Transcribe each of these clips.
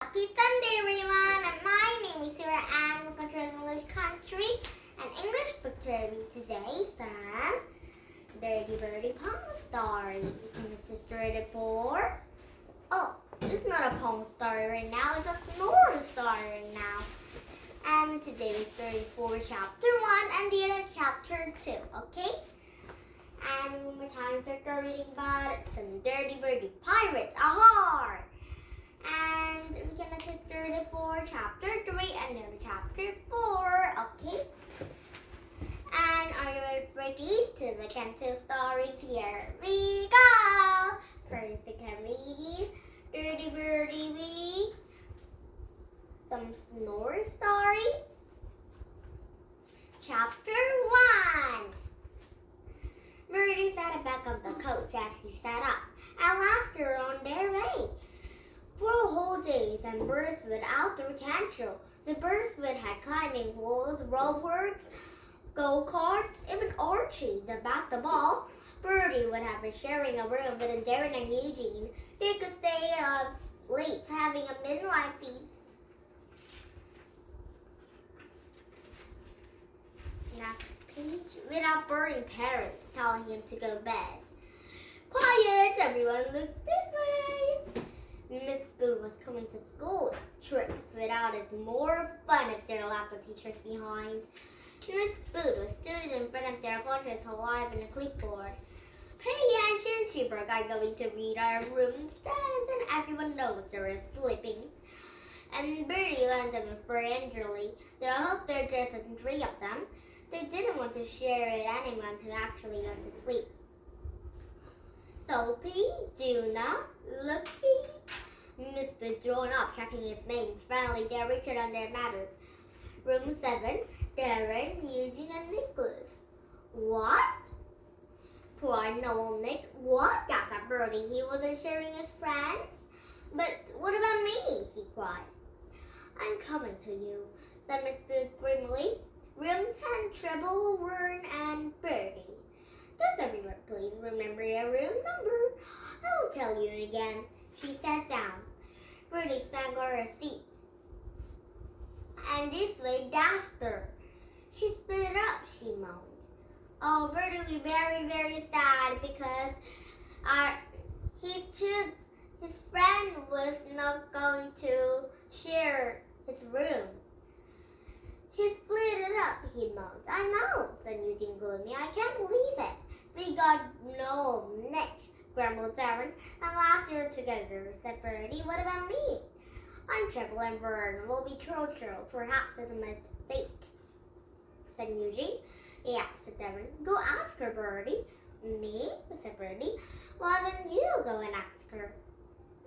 Happy Sunday, everyone! And my name is Sarah, and we're going to English Country and English book review today. Some Birdie Pong story. This is 34. Oh, it's not a Pong story right now. It's a snore story right now. And today is 34, chapter 1, and the other chapter 2. Okay? And one more time, start reading about it. Some dirty birdie pirates. Aha! And we can look at 34, chapter 3, and then chapter 4, okay? And are you ready for these two? We can two stories. Here we go! First, we can read Dirty Birdie Wee, some snore story. Chapter 1. Birdie sat at the back of the coach as he sat up, and last were on their way. For whole days and birds with outdoor tantrum. The birds would had climbing walls, ropeworks, go-karts, even Archie, the basketball. Bertie would have been sharing a room with Darren and Eugene. They could stay up late having a midnight feast. Next page. Without boring parents telling him to go to bed. Quiet, everyone look this way. Miss Boo was coming to school. Tricks without is more fun if there left the teachers behind. Miss Boo was stood in front of their classrooms alive in a clipboard. Pay attention, she broke. I'm going to read our room's desk, and everyone knows they're sleeping. And Bertie lent them friendly. They hoped there were just 3 of them. They didn't want to share it with anyone who actually went to sleep. Soapy, Juna, Lucky, Miss Boo drawn up, checking his names. Finally, they reached on their matter. Room 7, Darren, Eugene, and Nicholas. What? Poor Noel Nick. What? Gasped Bertie. He wasn't sharing his friends. But what about me? He cried. I'm coming to you, said Miss Boo grimly. Room 10, Treble, Vern, and Bertie. Does everyone please remember your room number? I'll tell you again. She sat down. Bertie sank on her seat. And this way dashed her. She split up, she moaned. Oh, Bertie will be very, very sad because his friend was not going to share his room. She split it up, he moaned. I know, said Eugene gloomy. I can't believe it. We got no Nick, grumbled Darren. And last year together, said Bertie. What about me? I'm Treble and Vern. We'll be Tro-Tro. Perhaps it's a mistake, said Eugene. Yeah, said Darren. Go ask her, Bertie. Me? said Bertie. Why don't you go and ask her?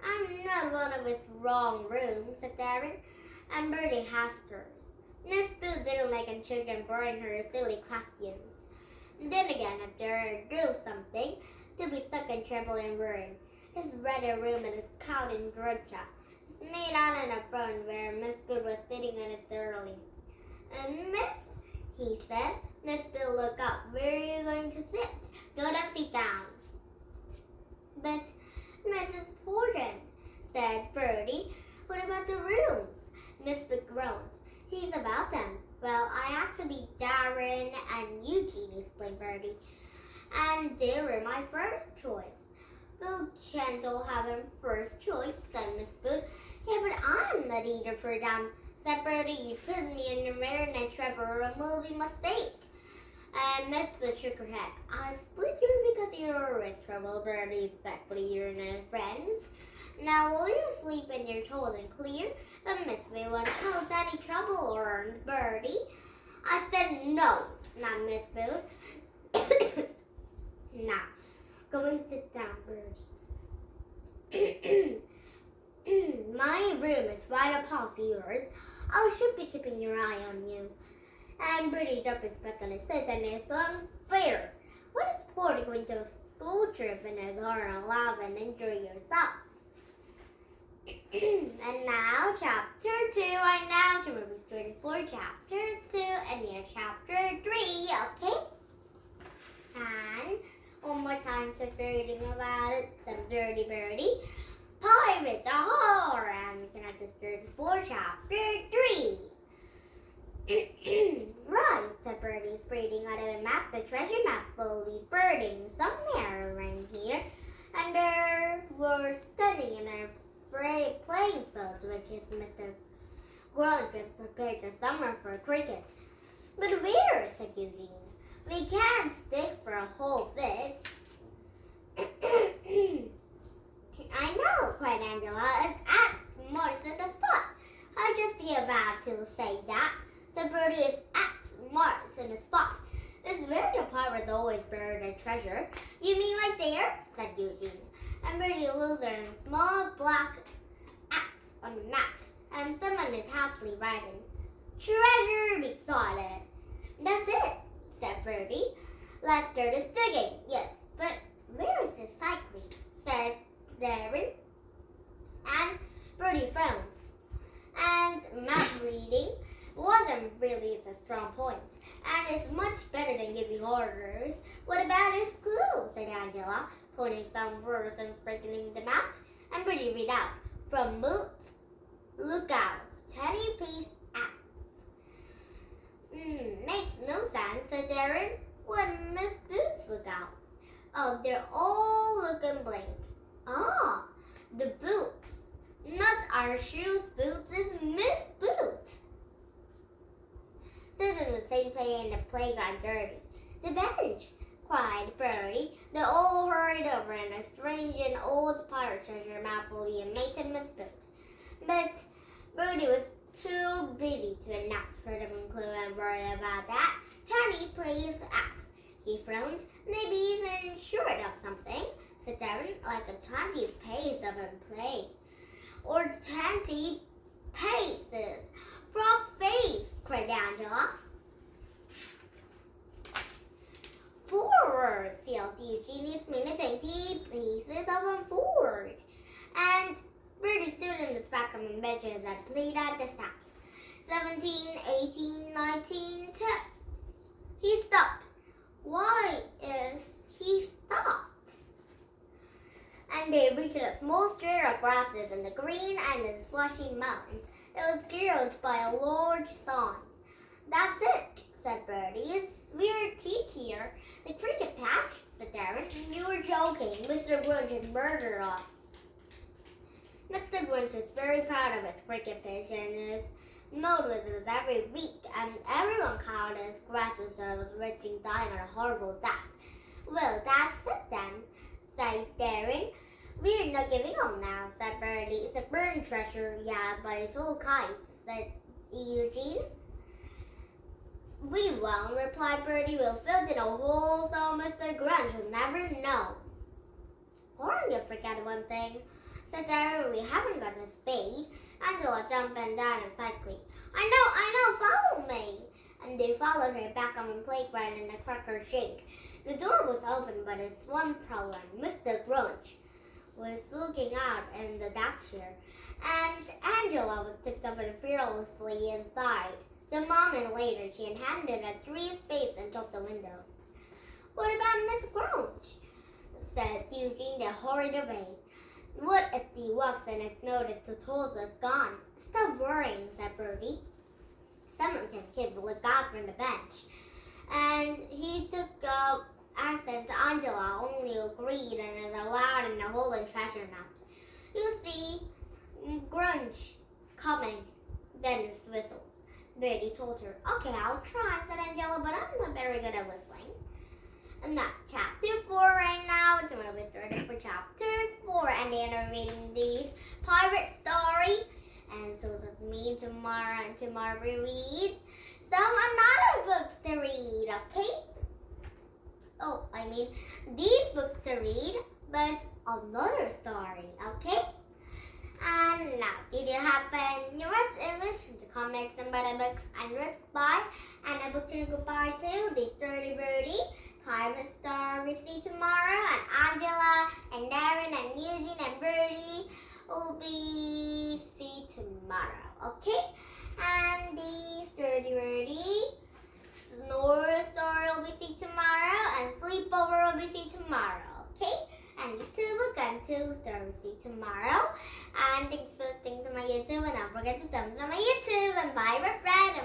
I'm not one of his wrong rooms, said Darren. And Bertie asked her. Miss Boo didn't like children boring her silly questions. Then again, if they do something, they'll be stuck in Treble and Vern. His rented room and his couch in Georgia. It's made out in a front where Miss Boo was sitting on it early. Miss, he said. Miss Boo looked up. Where are you going to sit? Go and sit down. But Mrs. Borden, said Bertie. What about the rooms? Miss Boo groaned. He's about them. Well, I have to be Darren and Eugene, explained Bertie. And they were my first choice. Bill Kendall having first choice, said Miss Boo. Yeah, but I'm not either for them, said Bertie. You put me in the Marionette Trevor, a movie mistake. And Miss Boo shook her head. I split you because you're always trouble, Bertie, respectfully, you're not friends. Now, will you sleep when you're told and clear? But Miss Boo won't cause any trouble, warned Bertie. I said no, not Miss Boo. Now, go and sit down, Bertie. My room is right opposite yours. I should be keeping your eye on you. And Bertie dropped his back on his seat, and it's unfair. What is Bertie going to a school trip and is aren't allowed and enjoy yourself? And now, chapter 2, right now, to movie 34, chapter 2, and here, chapter 3, okay? And one more time, so reading about it, some dirty birdie. Pirates, aha! And we can have this for chapter 3. Right, said Bertie, spreading out a map. The treasure map will be birding somewhere around here. And there were standing in our playing fields, which is Mr. Grunch has prepared this summer for cricket. But where, said Eugene. We can't stick for a whole bit. I know, cried Angela. It's at Morrison the spot. I'll just be about to say that. So Bertie is at Morrison the spot. This is where the pirates always buried their treasure. You mean like there? Said Eugene. And Bertie looked at a small black X on the map. And someone is happily writing, treasure be excited. That's it, said Bertie. Let's start the digging. Yes, but where is this cycling? Said Darren. And Bertie frowned. And map reading wasn't really a strong point. And it's much better than giving orders. What about his clue? Said Angela, pointing some words and sprinkling the map. And Bertie read out, from Boots, Lookouts, 20-piece app. Makes no sense, said Darren. What Miss Boots Lookout? Oh, they're all looking blank. Ah, the boots. Not our shoes boots, it's Miss Boot. Sitting in the same place in the playground dirty. The bench, cried Bertie. They all hurried over, and a strange and old pirate treasure map will be a mate and Miss Boot. But Bertie was too busy to announce her different clue and worry about that. Tiny, please act. He frowned. Maybe he's short of something, said Darren, like a 20 pace of a play. Or 20 paces. Frog face, cried Angela. Forward, yelled Eugene. It's mean 20 paces of a forward. And Bertie stood in the back of the benches and played at the steps. 17, 18, 19, 10. He stopped. Why is he stopped? And they reached a small square of grasses in the green and the splashy mountains. It was girdled by a large sign. That's it, said Bertie. We're here. The cricket patch, said Darren. You were joking. Mr. Grunch has murdered us. Mr. Grunch is very proud of his cricket pitch and is mowed with it every week, and everyone called his grasses was reaching dying on a horrible death. Well, that's it then, said Darren. We're not giving up now, said Bertie. It's a burned treasure, yeah, but it's all kite, said Eugene. We won't, replied Bertie. We'll fill in a hole so Mr. Grunch will never know. Or you forget one thing, said Darren. We haven't got a spade. Angela jumped and down excitedly. I know, follow me. And they followed her back on the playground in a cracker shake. The door was open, but it's one problem. Mr. Grunch was looking out in the deck chair, and Angela was tipped up and fearlessly inside. The moment later, she handed a 3 spades and took the window. What about Miss Grunch? Said Eugene. They hurried away. What if he walks and has noticed the tools is gone? Stop worrying, said Bertie. Someone can keep a lookout from the bench. And he took accent to Angela, only agreed and is allowed in the hole and treasure map. You see, Grunch coming. Dennis whistled. Bertie told her, okay, I'll try, said Angela, but I'm not very good at whistling. And that's chapter 4 right now. Tomorrow we started for chapter 4, and then I'm reading this pirate story. And so does me tomorrow, and tomorrow we read some another books to read, okay? Oh, I mean these books to read, but another story, okay? And now, did you happen? You read English, the comics and better books, and risk buy, and a book to goodbye to the sturdy birdie. Pirate story see tomorrow, and Angela and Darren and Eugene and Bertie will be see tomorrow, okay? And the sturdy birdie snore story will be see tomorrow, and sleepover will be see tomorrow, okay? and you too will come to see tomorrow. And thanks for listening to my YouTube, and don't forget to subscribe to my YouTube and bye, my friend.